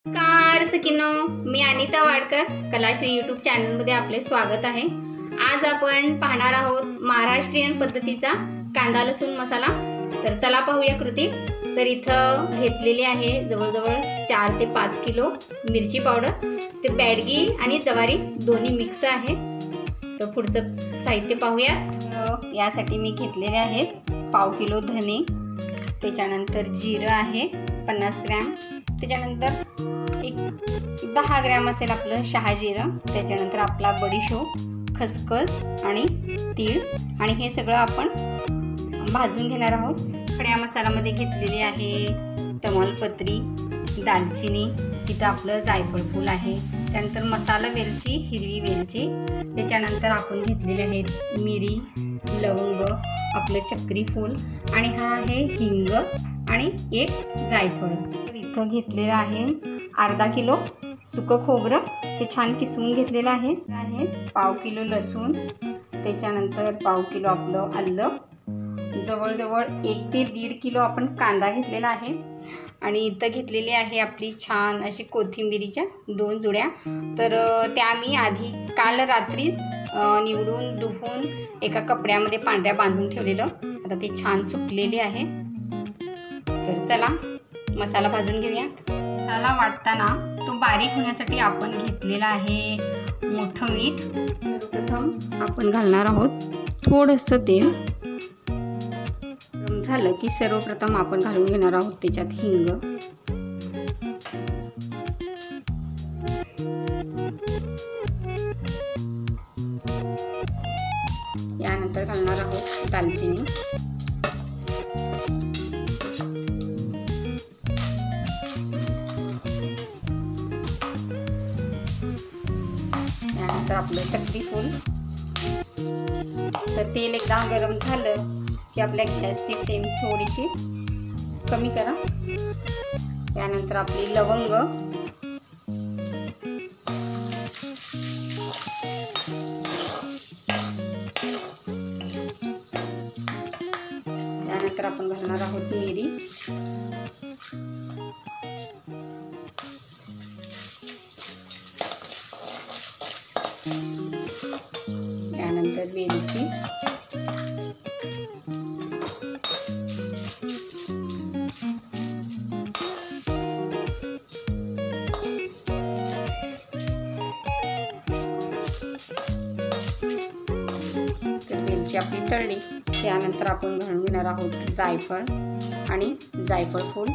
नमस्कार सखीनो, मी अनिता वाडकर कलाश्री यूट्यूब चॅनलमध्ये आपले स्वागत आहे। आज आपण पाहणार आहोत महाराष्ट्रीयन पद्धतीचा कांदा लसूण मसाला। तर चला पाहूया कृती। तर इथं घेतलेली आहे जवळजवळ 4 ते 5 किलो मिरची पावडर। ते बॅडगी आणि जवारी दोन्ही मिक्स आहे। तर पुढचं साहित्य पाहूया। यासाठी मी घेतलेले आहेत पाव किलो धने, त्याच्यानंतर जिरं आहे 50 ग्रॅम, त्याच्यानंतर एक 10 ग्रॅम असेल आपलं शहाजिरं, त्याच्यानंतर आपला बडीशोप, खसखस आणि तीळ, आणि हे सगळं आपण भाजून घेणार आहोत। खड्या मसाल्यामध्ये घेतलेली आहे तमालपत्री, दालचिनी, इथं आपलं जायफळ फूल आहे, त्यानंतर मसाला वेलची, हिरवी वेलची, त्याच्यानंतर आपण घेतलेले आहेत मिरी, लवंग, आपलं चक्री फूल, आणि हा आहे हिंग आणि एक जायफळ। इथं घेतलेलं आहे अर्धा किलो सुकं खोबरं, ते छान किसून घेतलेलं आहे। पाव किलो लसूण, त्याच्यानंतर पाव किलो आपलं आलं, जवळजवळ 1 ते 1.5 किलो आपण कांदा घेतलेला आहे, आणि इथं घेतलेली आहे आपली छान अशी कोथिंबीरीच्या 2 जुड्या। तर त्या मी आधी काल रात्रीच निवडून धुवून एका कपड्यामध्ये पांढऱ्या बांधून ठेवलेलं, आता ते छान सुकलेली आहे। तर चला मसाला भाजून घेऊया। मसाला वाटताना तो बारीक होण्यासाठी आपण घेतलेला आहे मोठं मीठ। सर्वप्रथम आपण घालणार आहोत थोडंसं तेल। गरम झालं की सर्वप्रथम आपण घालून घेणार आहोत त्याच्यात हिंग, यानंतर घालणार आहोत दालचिनी, यानंतर आपलं चक्री फूल। तर तेल एकदा गरम झालं की आपल्या गॅसची फ्लेम थोडीशी कमी करा। त्यानंतर आपली लवंग, त्यानंतर आपण घालणार आहोत मिरी, त्यानंतर वेलची, वेलची आपली तळली, त्यानंतर आपण घालून घेणार आहोत जायफळ आणि जायफळ फूल,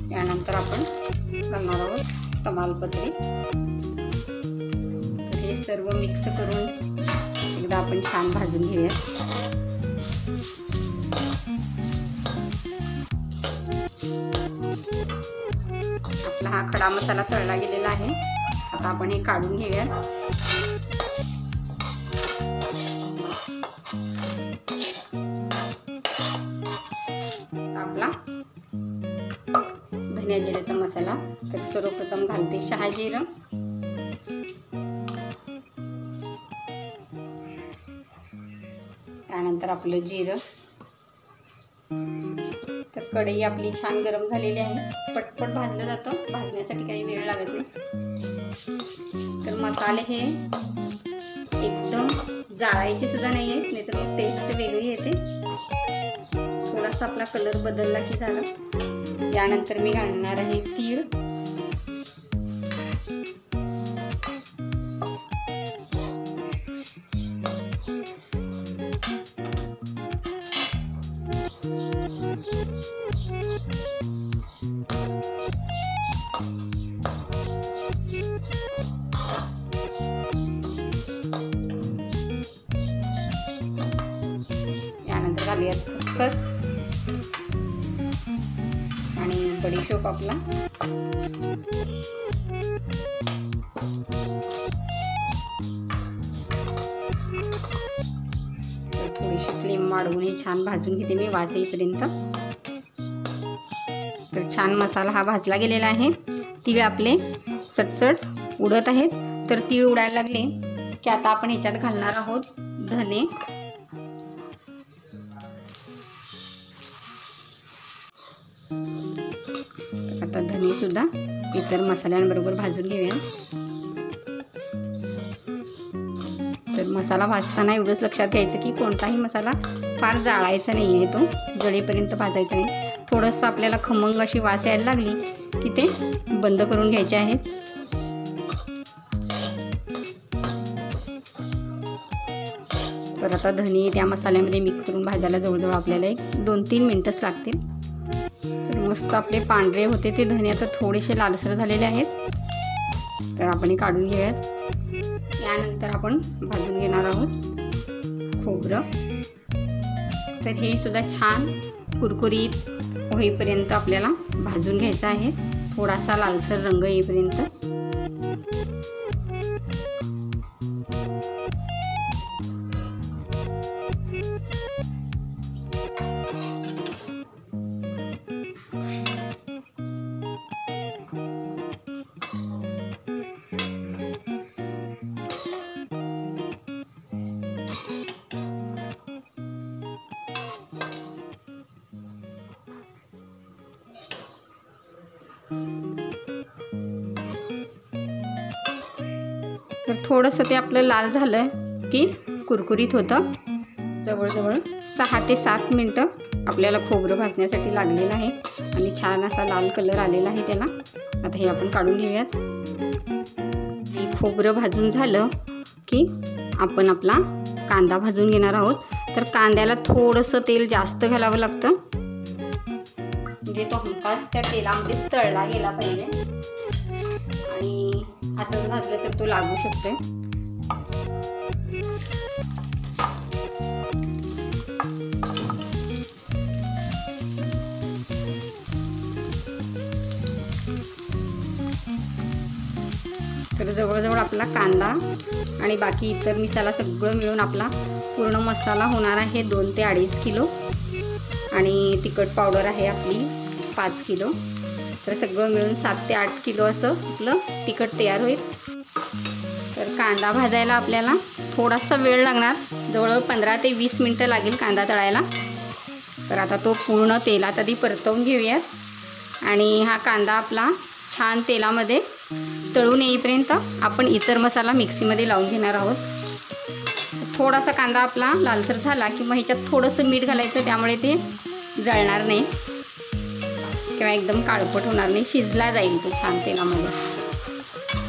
त्यानंतर आपण घालणार आहोत तमालपत्री। तर हे सर्व मिक्स करून एकदा आपण छान भाजून घेऊया। आपला हा खडा मसाला तळला गेलेला आहे, आता आपण हे काढून घेऊया। आपला धनिया जिऱ्याचा मसाला। तर सर्वप्रथम घालते शहाजिरं, त्यानंतर आपलं जिरं। तर कढई आपली छान गरम झालेली आहे, पटपट भाजलं जातं, भाजण्यासाठी काही वेळ लागत नाही। तर मसाले हे एकदम जाळायचे सुद्धा नाही आहेत, नाहीतर मग टेस्ट वेगळी येते। थोडासा आपला कलर बदलला की झालं। यानंतर मी घालणार आहे तीळ, यानंतर घालूयात खसखस आणि बडीशोप आपला। तर थोडीशी फ्लेम वाढवून हे छान भाजून घेते मी वास येईपर्यंत। तर छान मसाला हा भाजला गेलेला आहे। तीळ आपले चटचट उडत आहेत, तर तीळ उडायला लागले की आता आपण ह्याच्यात घालणार आहोत धने, आता धने सुद्धा इतर मसाल्यांबरोबर भाजून घेऊया। तर मसाला भाजताना एवढंच लक्षात घ्यायचं की कोणताही मसाला फार जाळायचा नाही आहे, तो जळेपर्यंत भाजायचा नाही। थोडंसं आपल्याला खमंग अशी वास यायला लागली की ते बंद करून घ्यायचे आहेत। तर आता धने त्या मसाल्यामध्ये मिक्स करून भाजायला जवळजवळ आपल्याला 1-2-3 मिनिटच लागतील। तर मस्त आपले पांढरे होते ते धने आता थोडेसे लालसर झालेले आहेत, तर आपण हे काढून घेऊयात। यानंतर आपण भाजून घेणार आहोत खोबरं। तर हे सुद्धा छान कुरकुरीत होईपर्यंत आपल्याला भाजून घ्यायचं आहे, थोडासा लालसर रंग येईपर्यंत। तर थोडंसं ते आपलं लाल झालं की कुरकुरीत होतं। जवळजवळ 6 ते 7 मिनटं आपल्याला खोबरं भाजण्यासाठी लागलेलं आहे आणि छान असा लाल कलर आलेला आहे त्याला। आता हे आपण काढून घेऊयात। हे खोबरं भाजून झालं की आपण आपला कांदा भाजून घेणार आहोत। तर कांद्याला थोडंसं तेल जास्त घालावं लागतं, म्हणजे तो हमखास त्या तेलामध्ये तळला गेला पाहिजे, आणि असंच भाजलं तर तो लागू शकतोय। तर जवळजवळ आपला कांदा आणि बाकी इतर मसाला सगळं मिळून आपला पूर्ण मसाला होणार आहे 2 ते 2.5 किलो, आणि तिखट पावडर आहे आपली 5 किलो। तर सगळं मिळून 7 ते 8 किलो असं आपलं तिखट तयार होईल। तर कांदा भाजायला आपल्याला थोडासा वेळ लागणार, जवळजवळ 15 ते 20 मिनटं लागेल कांदा तळायला। तर आता तो पूर्ण तेलात आधी परतवून घेऊयात, आणि हा कांदा आपला छान तेलामध्ये तळून येईपर्यंत आपण इतर मसाला मिक्सीमध्ये लावून घेणार आहोत। थोडासा कांदा आपला लालसर झाला की मग ह्याच्यात थोडंसं मीठ घालायचं, त्यामुळे ते जळणार नाही किंवा एकदम काळपट होणार नाही, शिजला जाईल तो छान तेलामध्ये।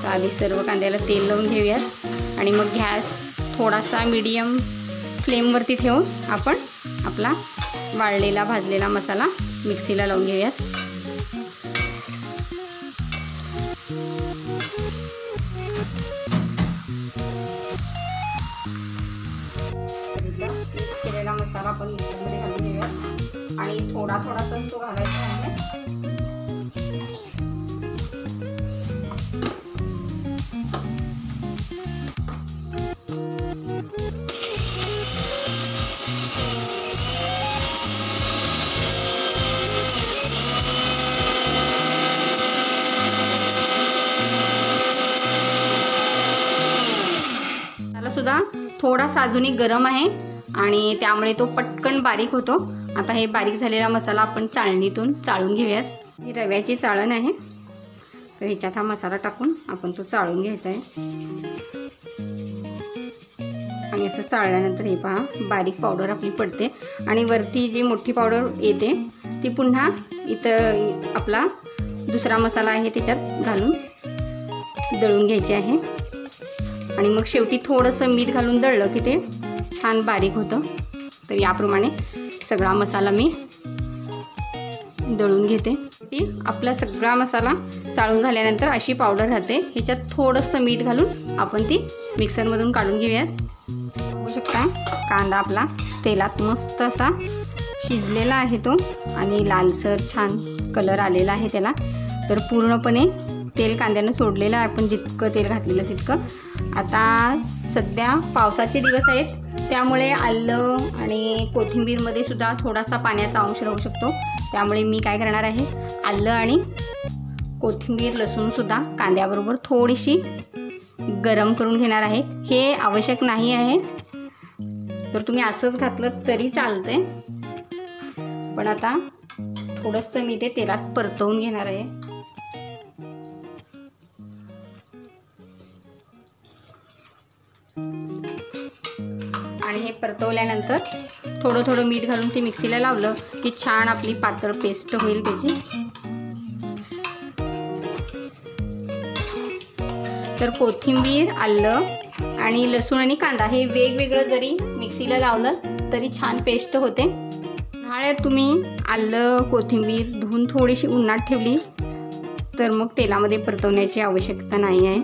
तर आधी सर्व कांद्याला तेल लावून घेऊयात, आणि मग गॅस थोडासा मीडियम फ्लेमवरती ठेवून आपण आपला वाळलेला भाजलेला मसाला मिक्सीला लावून घेऊयात। मिक्स केलेला मसाला आपण मिक्सरमध्ये घालून घेऊयात, आणि थोडा थोडासा तो घालायचा आहे। त्याला सुद्धा थोडासा अजूनही गरम आहे, आणि त्यामुळे तो पटकन बारीक होतो। आता हे बारीक झालेला मसाला आपण चाळणीतून चाळून घेऊयात। ही रव्याची चाळण आहे, तर ह्याच्यात हा मसाला टाकून आपण तो चाळून घ्यायचा आहे, आणि असं चाळल्यानंतर हे पहा बारीक पावडर आपली पडते, आणि वरती जी मोठी पावडर येते ती पुन्हा इथं आपला दुसरा मसाला आहे त्याच्यात घालून दळून घ्यायची आहे, आणि मग शेवटी थोडंसं मीठ घालून दळलं की ते छान बारीक होतं। तर याप्रमाणे सगळा मसाला मी दळून घेते। आपला सगळा मसाला चाळून झाल्यानंतर अशी पावडर राहते, ह्याच्यात थोडंसं मीठ घालून आपण ती मिक्सरमधून काढून घेऊयात। बघू शकता कांदा आपला तेलात मस्त असा शिजलेला आहे तो, आणि लालसर छान कलर आलेला आहे त्याला। तर पूर्णपणे तेल कांद्यानं सोडलेलं आहे, आपण जितकं तेल घातलेलं तितकं। आता सध्या पावसाचे दिवस आहेत, त्यामुळे आलं आणि कोथिंबीरमध्ये सुद्धा थोडासा पाण्याचा अंश राहू शकतो, त्यामुळे मी काय करणार आहे, आलं आणि कोथिंबीर लसूणसुद्धा कांद्याबरोबर थोडीशी गरम करून घेणार आहे। हे आवश्यक नाही आहे, तर तुम्ही असंच घातलं तरी चालतंय, पण आता थोडंसं मी ते तेलात परतवून घेणार आहे। आणि हे परतवल्यानंतर थोडं थोडं मीठ घालून ते मिक्सीला लावलं की छान आपली पातळ पेस्ट होईल त्याची। तर कोथिंबीर, आलं आणि लसूण आणि कांदा हे वेगवेगळं जरी मिक्सीला लावलं तरी छान पेस्ट होते। उन्हाळ्यात तुम्ही आलं, कोथिंबीर धुवून थोडीशी उन्हात ठेवली तर मग तेलामध्ये परतवण्याची आवश्यकता नाही आहे,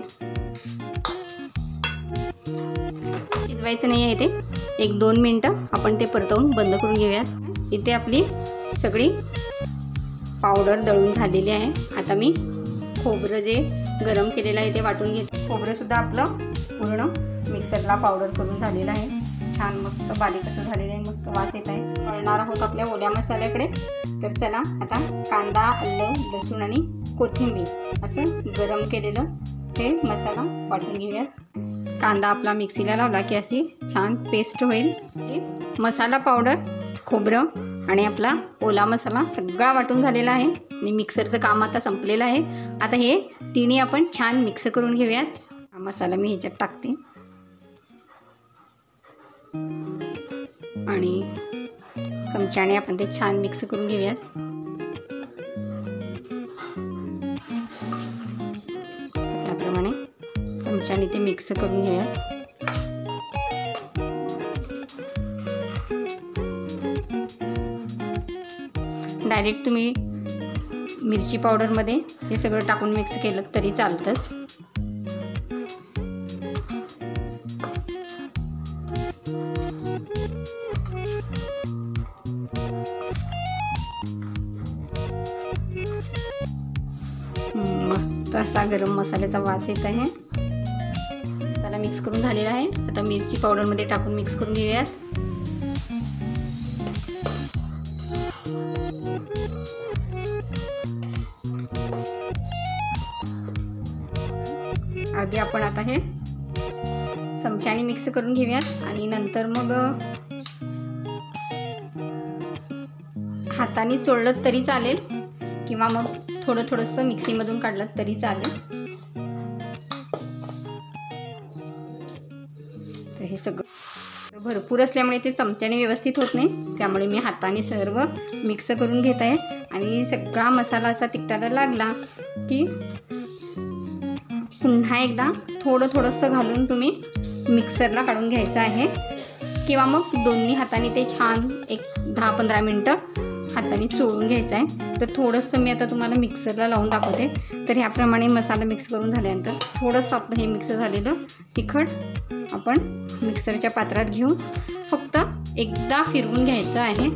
शिजवायचं नाही आहे ते। 1-2 मिनटं आपण ते परतवून बंद करून घेऊयात। इथे आपली सगळी पावडर दळून झालेली आहे। आता मी खोबरं जे गरम केलेलं आहे ते वाटून घेते। खोबरंसुद्धा आपलं पूर्ण मिक्सरला पावडर करून झालेलं आहे, छान मस्त बारीक असं झालेलं आहे, मस्त वास येत आहे। वळणार आहोत आपल्या ओल्या मसाल्याकडे। तर चला आता कांदा, आलं, लसूण आणि कोथिंबीर असं गरम केलेलं हे मसाला वाटून घेऊयात। कांदा आपला मिक्सीला लावला की अशी छान पेस्ट होईल। मसाला पावडर, खोबरं आणि आपला ओला मसाला सगळा वाटून झालेला आहे आणि मिक्सरचं काम आता संपलेलं आहे। आता हे तिन्ही आपण छान मिक्स करून घेऊयात। हा मसाला मी ह्याच्यात टाकते आणि चमच्याने आपण ते छान मिक्स करून घेऊयात। त्याप्रमाणे चमच्याने ते मिक्स करून घेऊयात। डायरेक्ट तुम्ही मिरची पावडरमध्ये हे सगळं टाकून मिक्स केलं तरी चालतंच। मस्त असा गरम मसाल्याचा वास येत आहे। त्याला मिक्स करून झालेला आहे। आता मिरची पावडरमध्ये टाकून मिक्स करून घेऊयात। आधी आपण आता हे चमच्याने मिक्स करून घेऊयात आणि नंतर मग हाताने चोळलं तरी चालेल किंवा मग थोडंसं मिक्सीमधून काढलं तरी चालेल। तर हे सगळं भरपूर असल्यामुळे ते चमच्याने व्यवस्थित होत नाही, त्यामुळे मी हाताने सर्व मिक्स करून घेत आहे। आणि सगळा मसाला असा तिखटाला लागला की पुन्हा एकदा थोडंसं घालून तुम्ही मिक्सरला काढून घ्यायचं आहे किंवा मग दोन्ही हाताने ते छान एक 10-15 मिनटं हाताने चोळून घ्यायचं आहे। तर थोडंसं मी आता तुम्हाला मिक्सरला लावून दाखवते। तर ह्याप्रमाणे मसाला मिक्स करून झाल्यानंतर थोडंसं आपलं हे मिक्स झालेलं तिखट आपण मिक्सरच्या पात्रात घेऊन फक्त एकदा फिरवून घ्यायचं आहे।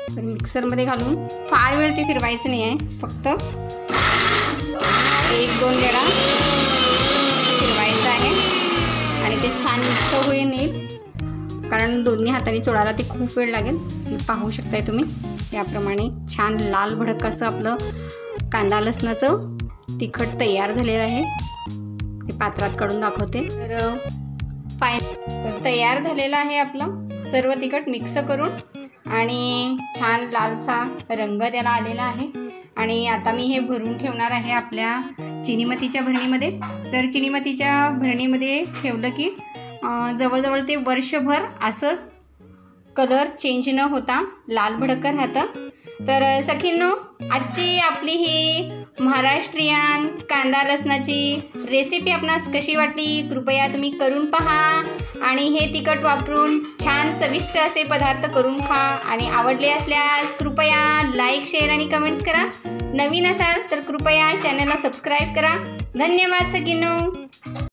तर मिक्सरमध्ये घालून फार वेळ ते फिरवायचं नाही आहे, फक्त 1-2 वेळा फिरवायचं आहे आणि ते छान मिक्स होईल, कारण दोन्ही हाताने चोळायला ते खूप वेळ लागेल। हे पाहू शकताय तुम्ही, याप्रमाणे छान लाल भडक असं आपलं कांदा लसणाचं तिखट तयार झालेलं आहे। ते पात्रात काढून दाखवते। तर तयार झालेलं आहे आपलं सर्व तिखट मिक्स करून आणि छान लालसा रंग त्याला आलेला आहे। आणि आता मी हे भरून ठेवणार आहे आपल्या चिनीमातीच्या भरणीमध्ये। तर चिनीमातीच्या भरणीमध्ये ठेवलं की जवळजवळ ते वर्षभर असंच कलर चेंज न होता लाल भडक राहतं। तर सखींनो, आजची आपली ही महाराष्ट्रीयन कांदा लसणाची रेसिपी आपणास कशी वाटली कृपया तुम्ही करून पहा आणि हे तिखट वापरून छान चविष्ट असे पदार्थ करून खा। आणि आवडले असल्यास कृपया लाईक, शेअर आणि कमेंट्स करा। नवीन असाल तर कृपया चॅनलला सबस्क्राईब करा। धन्यवाद सखींनो।